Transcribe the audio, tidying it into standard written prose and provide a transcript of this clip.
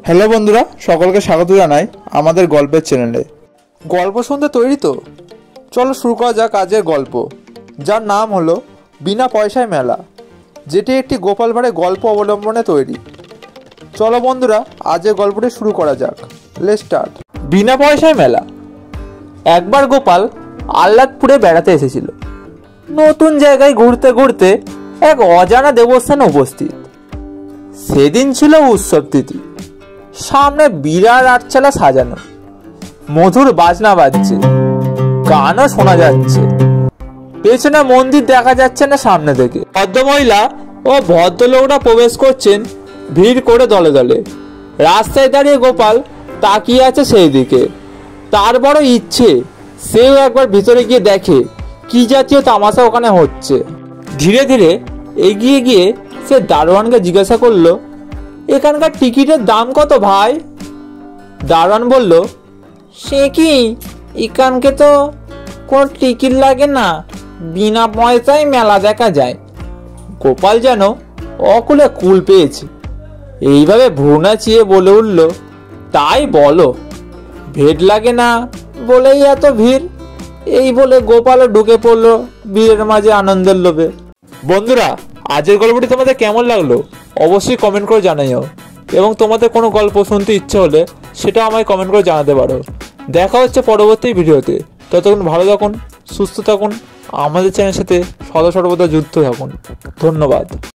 Hello বন্ধুরা, সকলকে স্বাগত জানাই আমাদের গল্পের চ্যানেলে। গল্প শুনতে তৈরি তো? চলো শুরু করা যাক আজকের গল্প, যার নাম হলো বিনা পয়সায় মেলা, যেটি একটি গোপাল ভাঁড়ের গল্প অবলম্বনে তৈরি। চলো বন্ধুরা, আজকের গল্পটি শুরু করা যাক। Let's start. বিনা পয়সায় মেলা। একবার গোপাল আহ্লাদপুরে বেড়াতে এসেছিল। নতুন জায়গায় ঘুরতে ঘুরতে এক অজানা দেবস্থানে উপস্থিত। সেদিন ছিল উৎসব তিথি। সামনে বিরাট আটচালা সাজানো, মধুর বাজনা বাজছে, গানও শোনা যাচ্ছে। পেছনে মন্দির দেখা যাচ্ছে না সামনে থেকে। ভদ্রমহিলা ও ভদ্রলোকরা প্রবেশ করছেন ভিড় করে দলে দলে। রাস্তায় দাঁড়িয়ে গোপাল তাকিয়ে আছে সেই দিকে। তার বড় ইচ্ছে সেও একবার ভিতরে গিয়ে দেখে কি জাতীয় তামাশা ওখানে হচ্ছে। ধীরে ধীরে এগিয়ে গিয়ে সে দারোয়ানকে জিজ্ঞাসা করলো, এখানকার টিকিটের দাম কত ভাই? দারোয়ান বলল, সে কি, এখানকে তো কোনো টিকিট লাগে না, বিনা পয়সায় মেলা দেখা যায়। গোপাল যেন অকুলে কুল পেয়েছে। এইভাবে ভ্রু নাচিয়ে বলে উঠল, তাই বলো, ভেট লাগে না বলেই এত ভিড়। এই বলে গোপালও ঢুকে পড়লো ভিড়ের মাঝে আনন্দের লোভে। বন্ধুরা, আজকের গল্পটি তোমাদের কেমন লাগলো অবশ্যই কমেন্ট করে জানাইও, এবং তোমাদের কোনো গল্প শুনতে ইচ্ছে হলে সেটা আমায় কমেন্ট করে জানাতে পারো। দেখা হচ্ছে পরবর্তী ভিডিওতে। ততক্ষণ ভালো থাকুন, সুস্থ থাকুন, আমাদের চ্যানেলের সাথে সদা সর্বদা যুক্ত থাকুন। ধন্যবাদ।